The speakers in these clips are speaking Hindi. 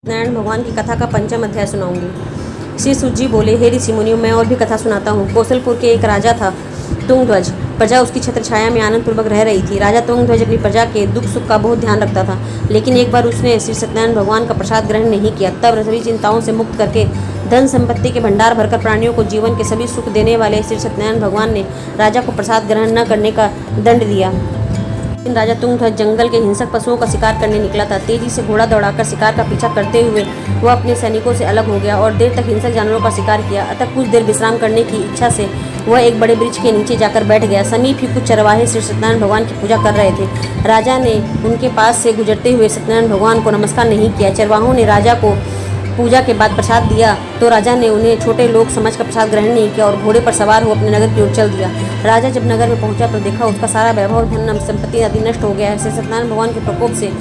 नारायण भगवान की कथा का पंचम अध्याय सुनाऊंगी। श्री सूत जी बोले, हे ऋषि मुनियों, मैं और भी कथा सुनाता हूँ। कौशलपुर के एक राजा था, तुंगध्वज। प्रजा उसकी छत्र छाया में आनंद पूर्वक रह रही थी। राजा तुंगध्वज अपनी प्रजा के दुख सुख का बहुत ध्यान रखता था, लेकिन एक बार उसने श्री सत्यनारायण भगवान का प्रसाद ग्रहण नहीं किया। तब सभी चिंताओं से मुक्त करके धन संपत्ति के भंडार भरकर प्राणियों को जीवन के सभी सुख देने वाले श्री सत्यनारायण भगवान ने राजा को प्रसाद ग्रहण न करने का दंड दिया। राजा तुंगध्वज जंगल के हिंसक पशुओं का शिकार करने निकला था। तेजी से घोड़ा दौड़ाकर शिकार का पीछा करते हुए वह अपने सैनिकों से अलग हो गया और देर तक हिंसक जानवरों का शिकार किया। अतः कुछ देर विश्राम करने की इच्छा से वह एक बड़े वृक्ष के नीचे जाकर बैठ गया। समीप ही कुछ चरवाहे श्री सत्यनारायण भगवान की पूजा कर रहे थे। राजा ने उनके पास से गुजरते हुए सत्यनारायण भगवान को नमस्कार नहीं किया। चरवाहों ने राजा को पूजा के बाद प्रसाद दिया तो राजा ने उन्हें छोटे लोग समझकर प्रसाद ग्रहण नहीं किया और घोड़े पर सवार हो अपने नगर की ओर चल दिया। राजा जब नगर में पहुंचा तो देखा उसका सारा वैभव, धन, संपत्ति आदि नष्ट हो गया है। श्री सत्यनारायण भगवान के प्रकोप से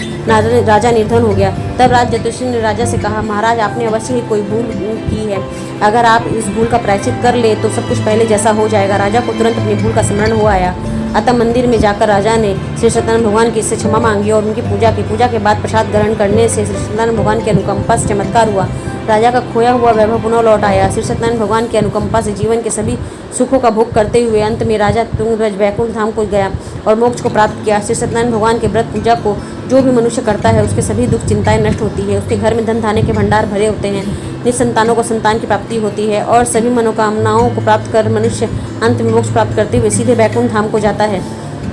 राजा निर्धन हो गया। तब राज ज्योतिषी ने राजा से कहा, महाराज, आपने अवश्य ही कोई भूल की है। अगर आप इस भूल का प्रायश्चित कर ले तो सब कुछ पहले जैसा हो जाएगा। राजा को तुरंत अपनी भूल का स्मरण हो आया। अतः मंदिर में जाकर राजा ने श्री सत्यनारायण भगवान की इससे क्षमा मांगी और उनकी पूजा की। पूजा के बाद प्रसाद ग्रहण करने से श्री सत्यनारायण भगवान की अनुकंपा से चमत्कार हुआ। राजा का खोया हुआ वैभव पुनः लौट आया। श्री सत्यनारायण भगवान की अनुकंपा से जीवन के सभी सुखों का भोग करते हुए अंत में राजा तुंगध्वज वैकुंठ धाम को गया और मोक्ष को प्राप्त किया। श्री सत्यनारायण भगवान के व्रत पूजा को जो भी मनुष्य करता है उसके सभी दुख चिंताएं नष्ट होती है। उसके घर में धन धान्य के भंडार भरे होते हैं। निसंतानों को संतान की प्राप्ति होती है और सभी मनोकामनाओं को प्राप्त कर मनुष्य अंत में मोक्ष प्राप्त करते हुए सीधे वैकुंठ धाम को जाता है।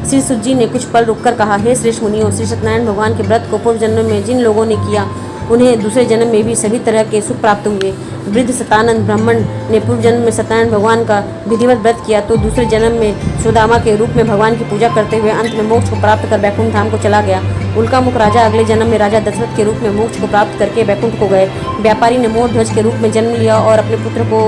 श्री सूत जी ने कुछ पल रुककर कहा, हे श्रेष्ठ मुनियों, श्री सत्यनारायण भगवान के व्रत को पूर्व जन्म में जिन लोगों ने किया उन्हें दूसरे जन्म में भी सभी तरह के सुख प्राप्त हुए। वृद्ध सतानंद ब्राह्मण ने पूर्व जन्म में सत्यनारायण भगवान का विधिवत व्रत किया तो दूसरे जन्म में सुदामा के रूप में भगवान की पूजा करते हुए अंत में मोक्ष को प्राप्त कर वैकुंठ धाम को चला गया। उल्कामुख राजा अगले जन्म में राजा दशरथ के रूप में मोक्ष को प्राप्त करके वैकुंठ को गए। व्यापारी ने मोर ध्वज के रूप में जन्म लिया और अपने पुत्र को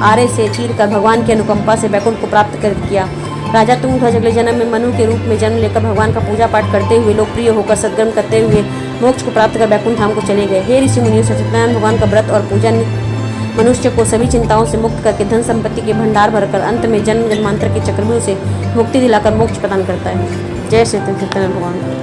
आरे से चीर कर भगवान की अनुकंपा से वैकुंठ को प्राप्त कर किया। राजा तुंगध्वज अगले जन्म में मनु के रूप में जन्म लेकर भगवान का पूजा पाठ करते हुए लोकप्रिय होकर सत्कर्म करते हुए मोक्ष को प्राप्त कर वैकुंठ धाम को चले गए। हे ऋषि मुनियों, सत्यनारायण भगवान का व्रत और पूजा मनुष्य को सभी चिंताओं से मुक्त करके धन संपत्ति के भंडार भरकर अंत में जन्म जन्मांतर के चक्रव्यूह से मुक्ति दिलाकर मोक्ष प्रदान करता है। जय श्री सत्यनारायण भगवान।